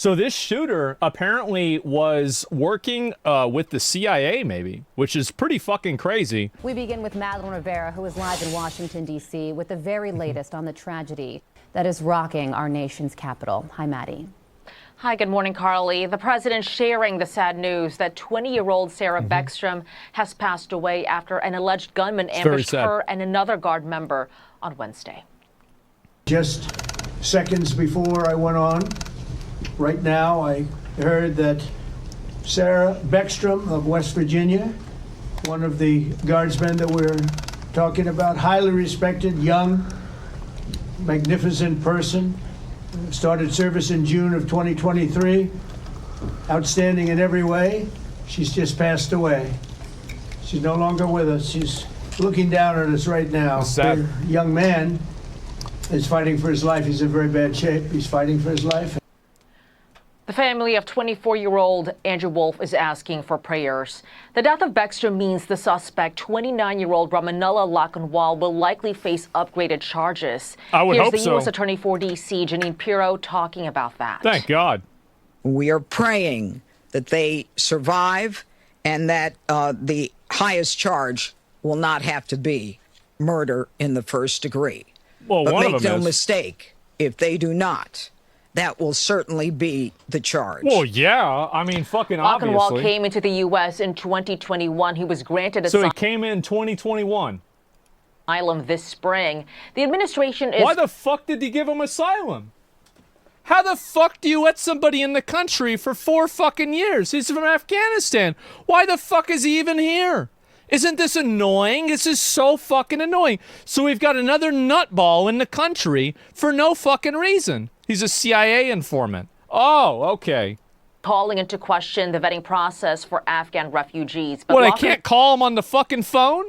So this shooter apparently was working with the CIA, maybe, which is pretty fucking crazy. We begin with Madeline Rivera, who is live in Washington, D.C., with the very latest on the tragedy that is rocking our nation's capital. Hi, Maddie. Hi, good morning, Carly. The president sharing the sad news that 20-year-old Sarah Beckstrom has passed away after an alleged gunman ambushed her and another Guard member on Wednesday. Just seconds before I went on, right now, I heard that Sarah Beckstrom of West Virginia, one of the guardsmen that we're talking about, highly respected, young, magnificent person, started service in June of 2023, outstanding in every way. She's just passed away. She's no longer with us. She's looking down at us right now. The young man is fighting for his life. He's in very bad shape. He's fighting for his life. The family of 24-year-old Andrew Wolf is asking for prayers. The death of Beckstrom means the suspect, 29-year-old Ramanullah Lakhanwal, will likely face upgraded charges. I would hope so. Here's the U.S. Attorney for D.C., Janine Pirro, talking about that. Thank God. We are praying that they survive and that the highest charge will not have to be murder in the first degree. Well, but one make of them no is. mistake, if they do not, that will certainly be the charge. Well, yeah. I mean, fucking obviously. Lakhanwal came into the U.S. in 2021. He was granted So he came in 2021. asylum this spring. The administration is... Why the fuck did he give him asylum? How the fuck do you let somebody in the country for 4 fucking years? He's from Afghanistan. Why the fuck is he even here? Isn't this annoying? This is so fucking annoying. So we've got another nutball in the country for no fucking reason. He's a CIA informant. Oh, okay. calling into question the vetting process for Afghan refugees. But what, I can't call him on the fucking phone?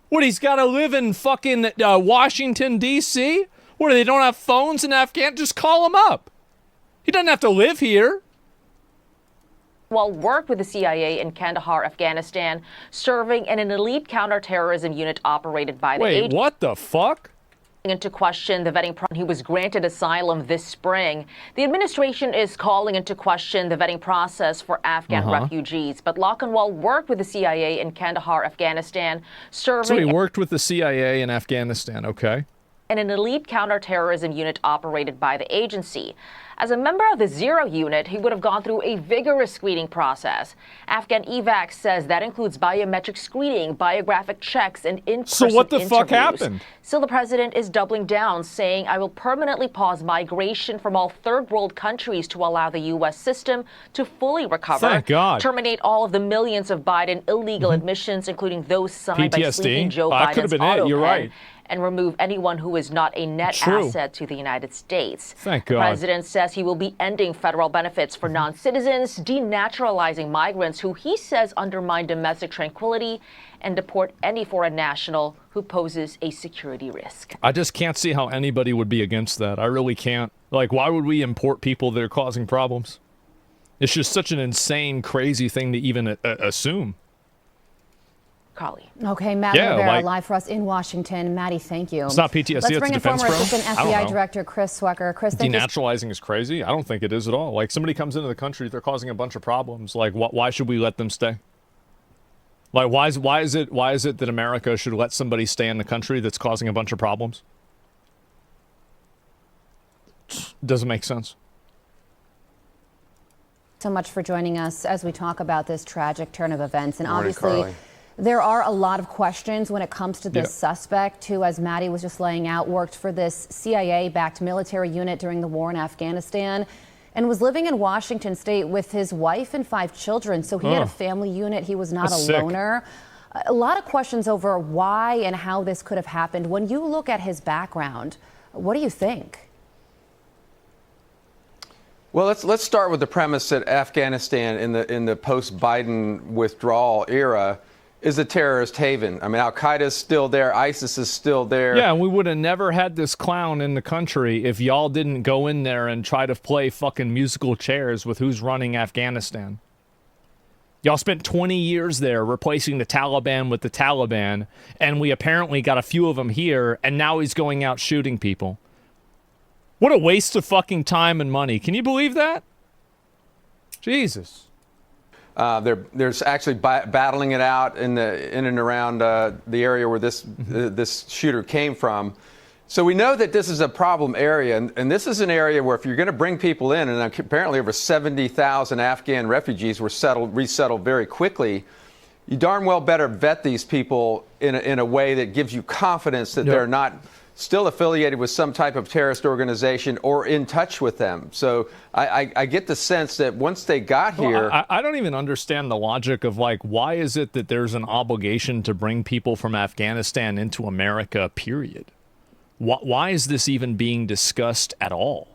What, he's got to live in fucking Washington, D.C.? What, they don't have phones in Afghanistan? Just call him up. He doesn't have to live here. Well, worked with the CIA in Kandahar, Afghanistan, serving in an elite counterterrorism unit operated by the agency. Wait, what the fuck? Into question the vetting process. He was granted asylum this spring. The administration is calling into question the vetting process for Afghan refugees. But Lakhanwal worked with the CIA in Kandahar, Afghanistan, serving... So he worked with the CIA in Afghanistan, okay. ...in an elite counterterrorism unit operated by the agency. As a member of the Zero Unit, he would have gone through a vigorous screening process. Afghan evac says that includes biometric screening, biographic checks, and in-person So what the interviews. fuck happened? Still, the president is doubling down, saying, I will permanently pause migration from all third world countries to allow the U.S. system to fully recover. Thank God. Terminate all of the millions of Biden illegal admissions, including those signed by PTSD? sleeping Joe That could Biden's have been it. You're autopen, right. and remove anyone who is not a net True. asset to the United States. Thank The God. president says he will be ending federal benefits for non-citizens, denaturalizing migrants who he says undermine domestic tranquility, and deport any foreign national who poses a security risk. I just can't see how anybody would be against that. I really can't. Like, why would we import people that are causing problems? It's just such an insane, crazy thing to even assume. Carly. Okay, Matt Rivera, live for us in Washington. Maddie, thank you. It's not PTSD, Let's it's bring in defense former pro? Assistant I don't FBI know. Director Chris Swecker. Chris, thank you. Denaturalizing is crazy? I don't think it is at all. Like, somebody comes into the country, they're causing a bunch of problems. Like, why should we let them stay? Like, why is it that America should let somebody stay in the country that's causing a bunch of problems? Doesn't make sense. So much for joining us as we talk about this tragic turn of events. And Morning, obviously, Carly. there are a lot of questions when it comes to this suspect who, as Maddie was just laying out, worked for this CIA-backed military unit during the war in Afghanistan and was living in Washington State with his wife and 5 children. So he had a family unit. He was not That's a loner. A lot of questions over why and how this could have happened. When you look at his background, what do you think? Well, let's start with the premise that Afghanistan in the post-Biden withdrawal era is a terrorist haven. I mean, Al-Qaeda's still there, ISIS is still there. Yeah, and we would have never had this clown in the country if y'all didn't go in there and try to play fucking musical chairs with who's running Afghanistan. Y'all spent 20 years there replacing the Taliban with the Taliban, and we apparently got a few of them here, and now he's going out shooting people. What a waste of fucking time and money. Can you believe that? Jesus. There's actually battling it out in and around the area where this shooter came from. So we know that this is a problem area, and this is an area where if you're going to bring people in, and apparently over 70,000 Afghan refugees were resettled very quickly, you darn well better vet these people in a way that gives you confidence that they're not still affiliated with some type of terrorist organization or in touch with them. So I get the sense that once they got here... Well, I don't even understand the logic of, like, why is it that there's an obligation to bring people from Afghanistan into America, period? Why is this even being discussed at all?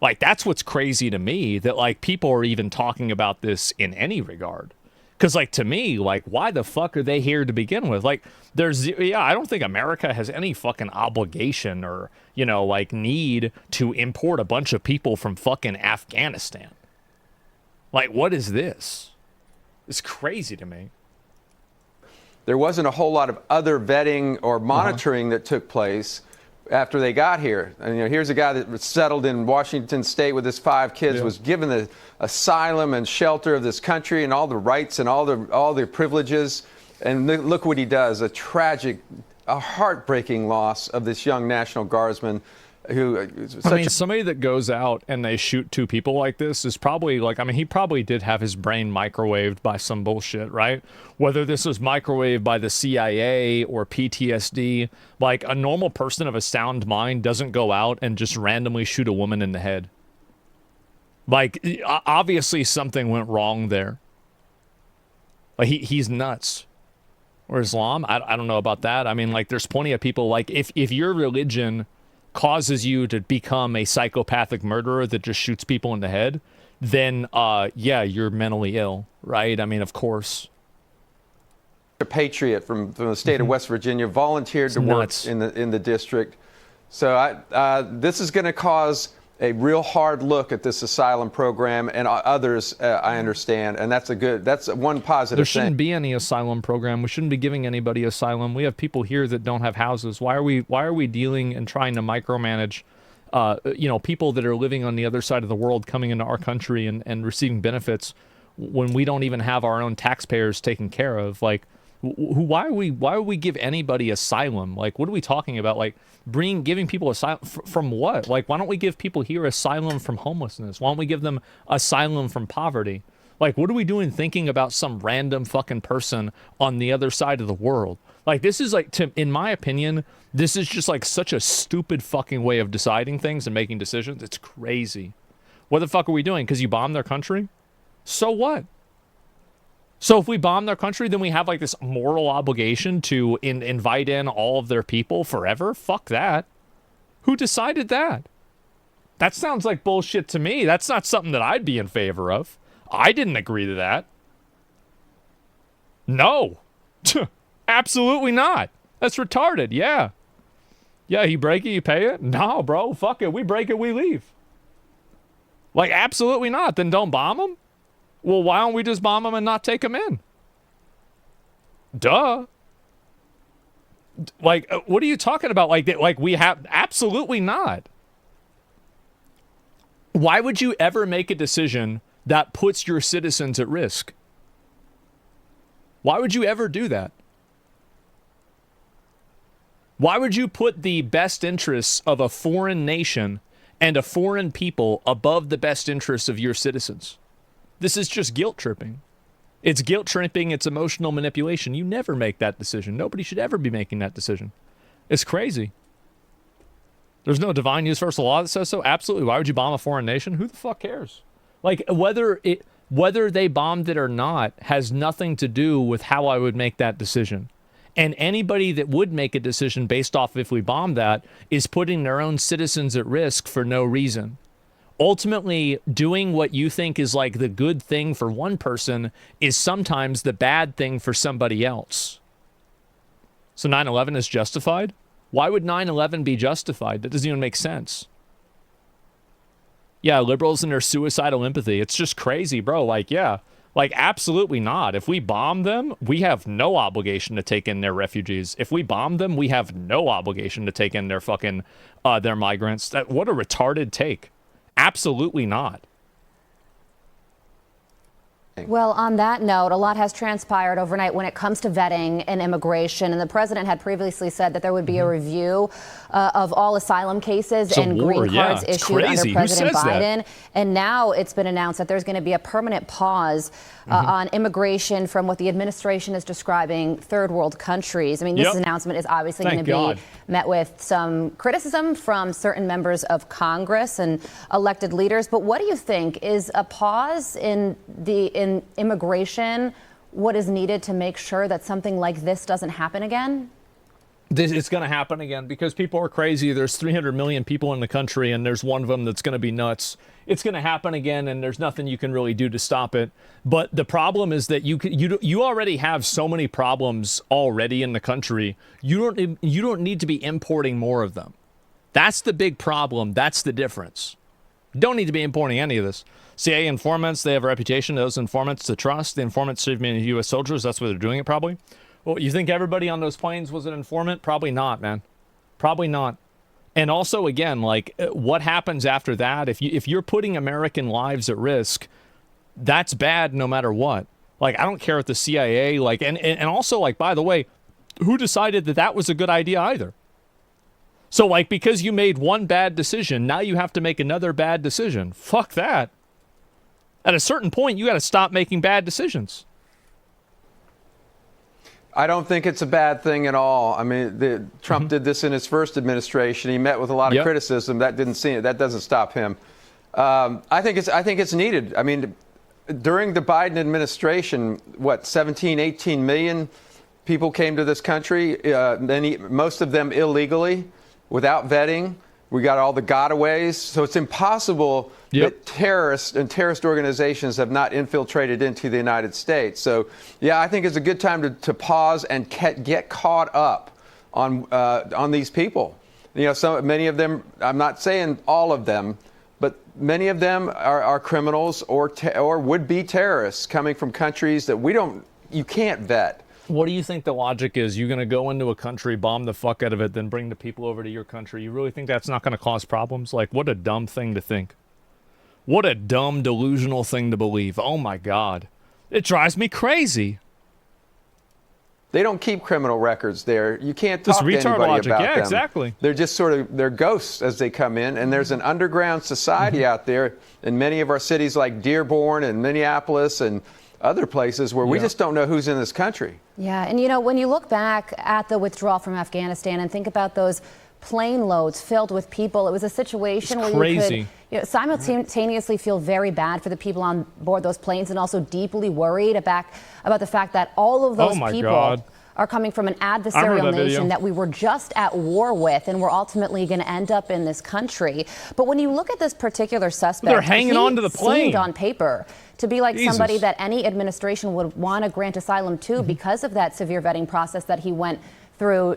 Like, that's what's crazy to me, that, like, people are even talking about this in any regard. Because, like, to me, like, why the fuck are they here to begin with? Like, I don't think America has any fucking obligation or, you know, like, need to import a bunch of people from fucking Afghanistan. Like, what is this? It's crazy to me. There wasn't a whole lot of other vetting or monitoring that took place after they got here. And, you know, here's a guy that was settled in Washington State with his 5 kids, was given the asylum and shelter of this country and all the rights and all the privileges. And look what he does, a heartbreaking loss of this young National Guardsman who... somebody that goes out and they shoot 2 people like this is probably, like, he probably did have his brain microwaved by some bullshit, right? Whether this was microwaved by the CIA or PTSD, like, a normal person of a sound mind doesn't go out and just randomly shoot a woman in the head. Like, obviously something went wrong there. Like, he's nuts. Or Islam, I don't know about that. I mean, like, there's plenty of people, like, if your religion causes you to become a psychopathic murderer that just shoots people in the head, then, yeah, you're mentally ill, right? I mean, of course. A patriot from the state of West Virginia, volunteered to work in the district. So this is going to cause a real hard look at this asylum program and others, I understand, and that's one positive thing. There shouldn't be any asylum program. We shouldn't be giving anybody asylum. We have people here that don't have houses. Why are we dealing and trying to micromanage, people that are living on the other side of the world coming into our country and receiving benefits when we don't even have our own taxpayers taken care of? Like, why would we give anybody asylum? Like, what are we talking about? Like, giving people asylum from what? Like, why don't we give people here asylum from homelessness? Why don't we give them asylum from poverty? Like, what are we doing thinking about some random fucking person on the other side of the world? Like, this is like, in my opinion, this is just like such a stupid fucking way of deciding things and making decisions. It's crazy. What the fuck are we doing? Because you bombed their country? So what? So if we bomb their country, then we have like this moral obligation to invite in all of their people forever? Fuck that. Who decided that? That sounds like bullshit to me. That's not something that I'd be in favor of. I didn't agree to that. No. Absolutely not. That's retarded. Yeah. Yeah, you break it, you pay it? No, bro. Fuck it. We break it, we leave. Like, absolutely not. Then don't bomb them? Well, why don't we just bomb them and not take them in? Duh. Like, what are you talking about? Like we have... Absolutely not. Why would you ever make a decision that puts your citizens at risk? Why would you ever do that? Why would you put the best interests of a foreign nation and a foreign people above the best interests of your citizens? This is just guilt tripping. It's guilt tripping. It's emotional manipulation. You never make that decision. Nobody should ever be making that decision. It's crazy. There's no divine universal law that says so. Absolutely. Why would you bomb a foreign nation? Who the fuck cares? Like, whether they bombed it or not has nothing to do with how I would make that decision. And anybody that would make a decision based off if we bomb that is putting their own citizens at risk for no reason. Ultimately, doing what you think is like the good thing for one person is sometimes the bad thing for somebody else. So 9/11 is justified? Why would 9/11 be justified? That doesn't even make sense. Yeah, liberals and their suicidal empathy. It's just crazy, bro. Like, yeah. Like, absolutely not. If we bomb them, we have no obligation to take in their refugees. If we bomb them, we have no obligation to take in their fucking, their migrants. What a retarded take. Absolutely not. Well, on that note, a lot has transpired overnight when it comes to vetting and immigration. And the president had previously said that there would be a review of all asylum cases and green cards issued under President Biden. And now it's been announced that there's going to be a permanent pause on immigration from what the administration is describing third world countries. I mean, this announcement is obviously going to be met with some criticism from certain members of Congress and elected leaders. But what do you think? Is a pause in immigration what is needed to make sure that something like this doesn't happen again? It's going to happen again because people are crazy. There's 300 million people in the country, and there's one of them that's going to be nuts. It's going to happen again, and there's nothing you can really do to stop it. But the problem is that you already have so many problems already in the country. You don't need to be importing more of them. That's the big problem. That's the difference. Don't need to be importing any of this. CIA informants, they have a reputation, those informants to trust. The informants should be U.S. soldiers. That's why they're doing it, probably. Well, you think everybody on those planes was an informant? Probably not, man. Probably not. And also, again, like, what happens after that? If you're putting American lives at risk, that's bad no matter what. Like, I don't care if the CIA, like, and also, like, by the way, who decided that that was a good idea either? So, like, because you made one bad decision, now you have to make another bad decision. Fuck that. At a certain point, you got to stop making bad decisions. I don't think it's a bad thing at all. I mean, Trump did this in his first administration. He met with a lot of criticism. That doesn't stop him. I think it's needed. I mean, during the Biden administration, 17, 18 million people came to this country, most of them illegally, without vetting. We got all the gotaways. So it's impossible that terrorists and terrorist organizations have not infiltrated into the United States. So, yeah, I think it's a good time to pause and get caught up on these people. You know, many of them, I'm not saying all of them, but many of them are criminals or would-be terrorists coming from countries that you can't vet. What do you think the logic is? You're going to go into a country, bomb the fuck out of it, then bring the people over to your country. You really think that's not going to cause problems? Like, what a dumb thing to think. What a dumb, delusional thing to believe. Oh, my God. It drives me crazy. They don't keep criminal records there. You can't talk to anybody about them. Yeah, exactly. They're just they're ghosts as they come in. And there's an underground society out there in many of our cities like Dearborn and Minneapolis and other places where we just don't know who's in this country. Yeah, and you know, when you look back at the withdrawal from Afghanistan and think about those plane loads filled with people, it was a situation where you could simultaneously feel very bad for the people on board those planes and also deeply worried about the fact that all of those people are coming from an adversarial nation that we were just at war with and we're ultimately going to end up in this country. But when you look at this particular suspect, they're hanging on to the plane. Seemed on paper to be like somebody that any administration would want to grant asylum to because of that severe vetting process that he went through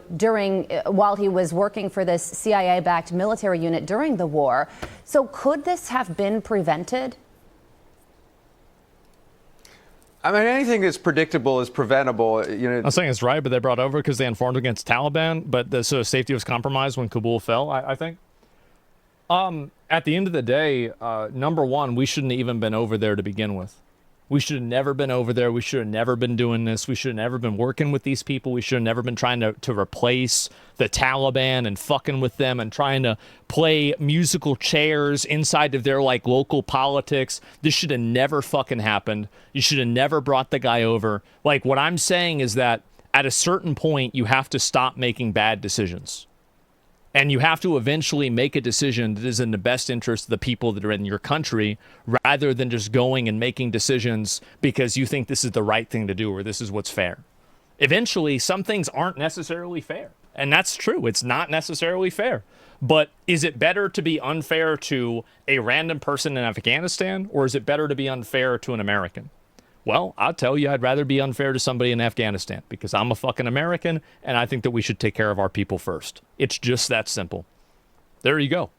while he was working for this CIA-backed military unit during the war. So could this have been prevented? I mean, anything that's predictable is preventable. You know, I'm saying it's right, but they brought over because they informed against Taliban, but so safety was compromised when Kabul fell, I think. At the end of the day, number one, we shouldn't have even been over there to begin with. We should have never been over there. We should have never been doing this. We should have never been working with these people. We should have never been trying to replace the Taliban and fucking with them and trying to play musical chairs inside of their like local politics. This should have never fucking happened. You should have never brought the guy over. Like, what I'm saying is that at a certain point, you have to stop making bad decisions. And you have to eventually make a decision that is in the best interest of the people that are in your country, rather than just going and making decisions because you think this is the right thing to do or this is what's fair. Eventually, some things aren't necessarily fair. And that's true. It's not necessarily fair. But is it better to be unfair to a random person in Afghanistan, or is it better to be unfair to an American? Well, I'll tell you, I'd rather be unfair to somebody in Afghanistan because I'm a fucking American and I think that we should take care of our people first. It's just that simple. There you go.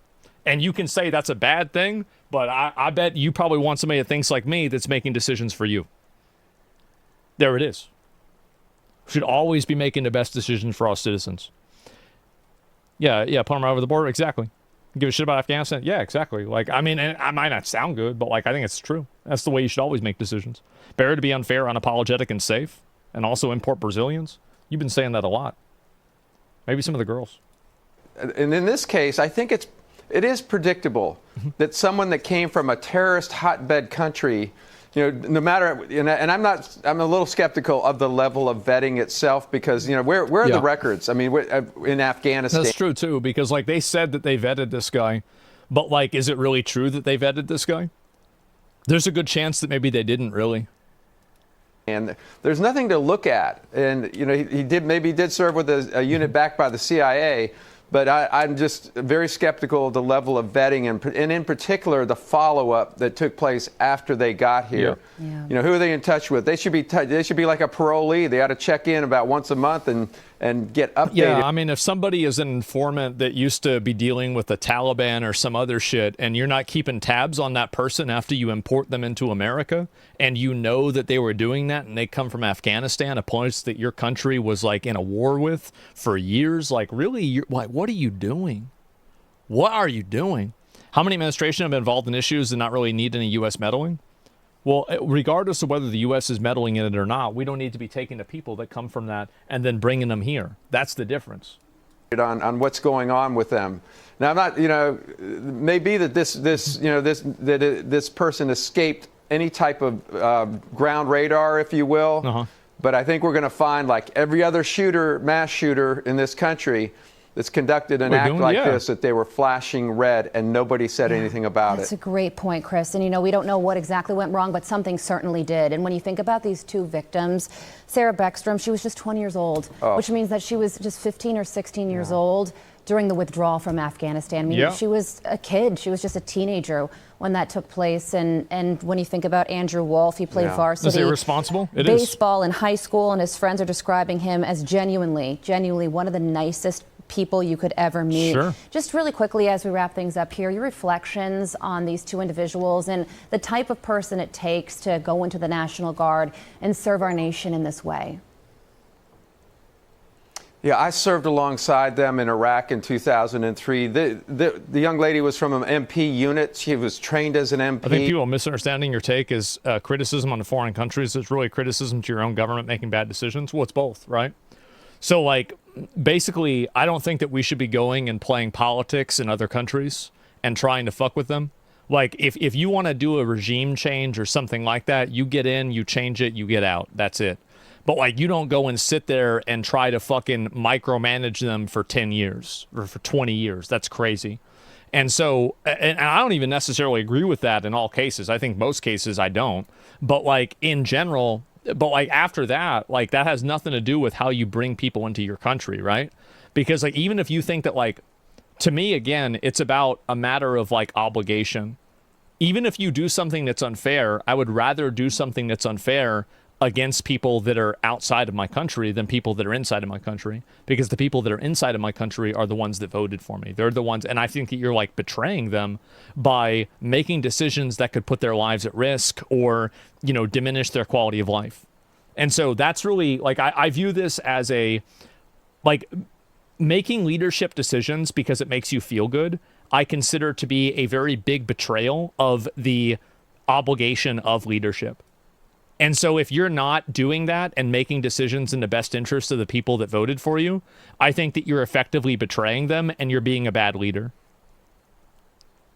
And you can say that's a bad thing, but I bet you probably want somebody that thinks like me that's making decisions for you. There it is. We should always be making the best decisions for our citizens. Yeah, put them right over the border. Exactly. Give a shit about Afghanistan. Yeah, exactly. Like, I mean, and I might not sound good, but like, I think it's true. That's the way you should always make decisions. Better to be unfair, unapologetic, and safe, and also import Brazilians. You've been saying that a lot. Maybe some of the girls. And in this case, I think it is predictable that someone that came from a terrorist hotbed country, no matter, and I'm a little skeptical of the level of vetting itself because, where are the records? I mean, in Afghanistan. That's true, too, because, like, they said that they vetted this guy, but, like, is it really true that they vetted this guy? There's a good chance that maybe they didn't really. And there's nothing to look at. And, he did serve with a unit backed by the CIA. But I'm just very skeptical of the level of vetting and in particular the follow-up that took place after they got here. Yeah. Who are they in touch with? They should be like a parolee. They ought to check in about once a month and get updated. Yeah, I mean, if somebody is an informant that used to be dealing with the Taliban or some other shit, and you're not keeping tabs on that person after you import them into America, and you know that they were doing that, and they come from Afghanistan, a place that your country was like in a war with for years, like really, you're like, what are you doing? What are you doing? How many administrations have been involved in issues that not really need any U.S. meddling? Well, regardless of whether the U.S. is meddling in it or not, we don't need to be taking the people that come from that and then bringing them here. That's the difference. On what's going on with them. Now, I'm not, maybe that this person escaped any type of ground radar, if you will. But I think we're going to find, like every other mass shooter in this country, that's conducted an act like this, that they were flashing red and nobody said anything about it. That's a great point, Chris. And, we don't know what exactly went wrong, but something certainly did. And when you think about these two victims, Sarah Beckstrom, she was just 20 years old, which means that she was just 15 or 16 years old during the withdrawal from Afghanistan. I mean, she was a kid. She was just a teenager when that took place. And when you think about Andrew Wolf, he played varsity is irresponsible? baseball in high school, and his friends are describing him as genuinely one of the nicest people you could ever meet. Sure. Just really quickly as we wrap things up here, your reflections on these two individuals and the type of person it takes to go into the National Guard and serve our nation in this way. Yeah, I served alongside them in Iraq in 2003. The young lady was from an MP unit. She was trained as an MP. I think people are misunderstanding your take as criticism on the foreign countries. It's really criticism to your own government making bad decisions. Well, it's both, right? So, like, basically, I don't think that we should be going and playing politics in other countries and trying to fuck with them. Like, if you want to do a regime change or something like that, you get in, you change it, you get out. That's it. But, like, you don't go and sit there and try to fucking micromanage them for 10 years or for 20 years. That's crazy. And so, and I don't even necessarily agree with that in all cases. I think most cases I don't. But, like, in general... But, like, after that, like, that has nothing to do with how you bring people into your country, right? Because, like, even if you think that, like, to me, again, it's about a matter of, like, obligation. Even if you do something that's unfair, I would rather do something that's unfair against people that are outside of my country than people that are inside of my country, because the people that are inside of my country are the ones that voted for me. They're the ones, and I think that you're like betraying them by making decisions that could put their lives at risk or, diminish their quality of life. And so that's really like, I view this as making leadership decisions because it makes you feel good. I consider to be a very big betrayal of the obligation of leadership. And so if you're not doing that and making decisions in the best interest of the people that voted for you, I think that you're effectively betraying them and you're being a bad leader.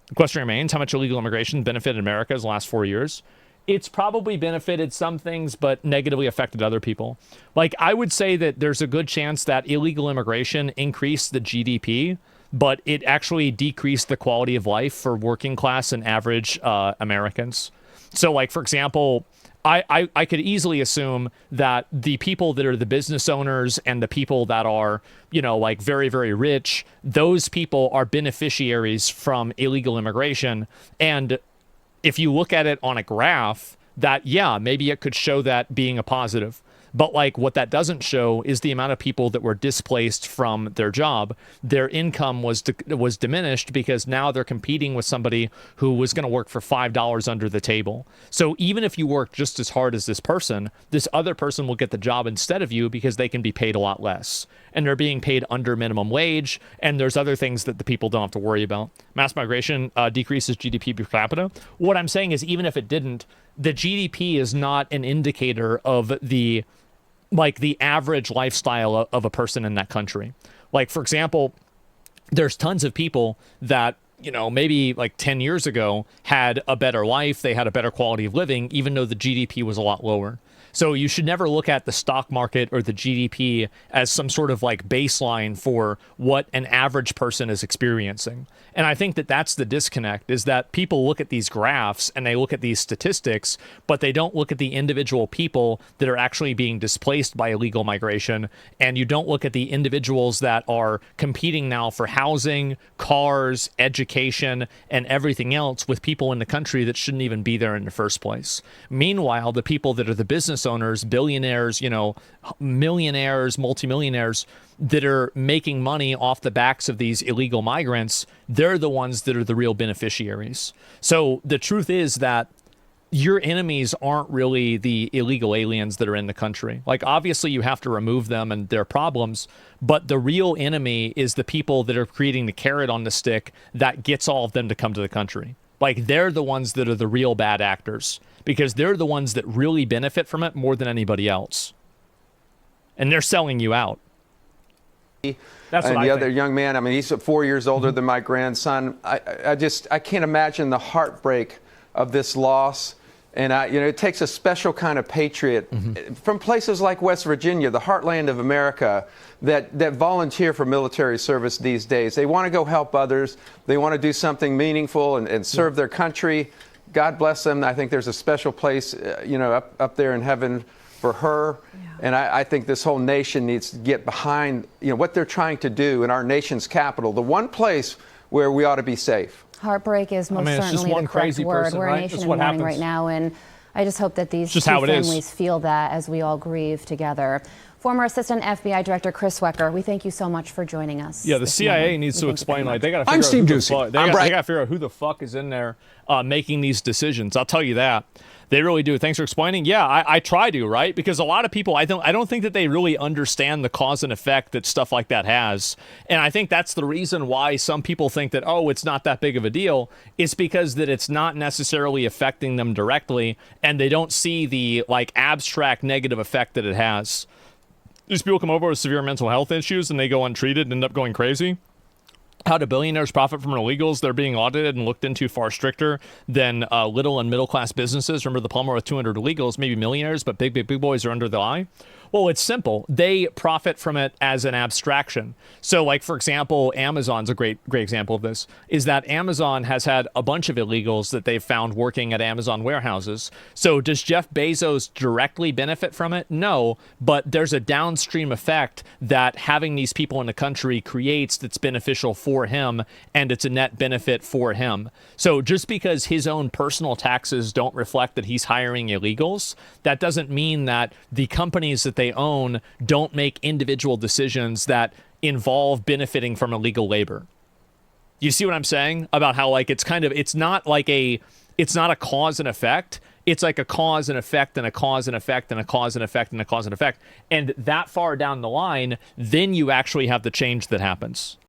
The question remains, how much illegal immigration benefited America in the last 4 years? It's probably benefited some things, but negatively affected other people. Like, I would say that there's a good chance that illegal immigration increased the GDP, but it actually decreased the quality of life for working class and average Americans. So, like, for example... I could easily assume that the people that are the business owners and the people that are, like very, very rich, those people are beneficiaries from illegal immigration. And if you look at it on a graph, that, maybe it could show that being a positive. But like what that doesn't show is the amount of people that were displaced from their job. Their income was diminished because now they're competing with somebody who was going to work for $5 under the table. So even if you work just as hard as this other person will get the job instead of you because they can be paid a lot less. And they're being paid under minimum wage. And there's other things that the people don't have to worry about. Mass migration decreases GDP per capita. What I'm saying is, even if it didn't, the GDP is not an indicator of the average lifestyle of a person in that country. Like, for example, there's tons of people that, maybe like 10 years ago had a better life. They had a better quality of living, even though the GDP was a lot lower. So you should never look at the stock market or the GDP as some sort of like baseline for what an average person is experiencing. And I think that that's the disconnect, is that people look at these graphs and they look at these statistics, but they don't look at the individual people that are actually being displaced by illegal migration. And you don't look at the individuals that are competing now for housing, cars, education, and everything else with people in the country that shouldn't even be there in the first place. Meanwhile, the people that are the business owners, billionaires, millionaires, multimillionaires that are making money off the backs of these illegal migrants, they're the ones that are the real beneficiaries. So the truth is that your enemies aren't really the illegal aliens that are in the country. Like, obviously you have to remove them and their problems, but the real enemy is the people that are creating the carrot on the stick that gets all of them to come to the country. Like, they're the ones that are the real bad actors, because they're the ones that really benefit from it more than anybody else. And they're selling you out. That's what and I the think. other young man, I mean, he's 4 years older than my grandson. I can't imagine the heartbreak of this loss. And it takes a special kind of patriot from places like West Virginia, the heartland of America, that volunteer for military service these days. They want to go help others. They want to do something meaningful and serve their country. God bless them. I think there's a special place, up there in heaven for her. Yeah. And I think this whole nation needs to get behind, what they're trying to do in our nation's capital, the one place where we ought to be safe. Heartbreak is most certainly the correct word. Person, We're right? a nation in mourning right now, and I just hope that these two families feel that as we all grieve together. Former Assistant FBI Director Chris Wecker, we thank you so much for joining us. Yeah, the CIA needs to explain. Like, they got to I'm figure Steve out Ducey. they got to figure out who the fuck is in there making these decisions. I'll tell you that. They really do. Thanks for explaining. Yeah, I try to, right? Because a lot of people, I don't think that they really understand the cause and effect that stuff like that has. And I think that's the reason why some people think that, it's not that big of a deal. It's because that it's not necessarily affecting them directly, and they don't see the abstract negative effect that it has. These people come over with severe mental health issues and they go untreated and end up going crazy. How do billionaires profit from illegals? They're being audited and looked into far stricter than little and middle class businesses. Remember the plumber with 200 illegals, maybe millionaires, but big boys are under the eye. Well, it's simple. They profit from it as an abstraction. So, like, for example, Amazon's a great example of this, is that Amazon has had a bunch of illegals that they've found working at Amazon warehouses. So does Jeff Bezos directly benefit from it? No, but there's a downstream effect that having these people in the country creates that's beneficial for him, and it's a net benefit for him. So just because his own personal taxes don't reflect that he's hiring illegals, that doesn't mean that the companies that they own don't make individual decisions that involve benefiting from illegal labor. You see what I'm saying about how it's not a cause and effect. It's like a cause and effect and a cause and effect and a cause and effect and a cause and effect. And that far down the line, then you actually have the change that happens.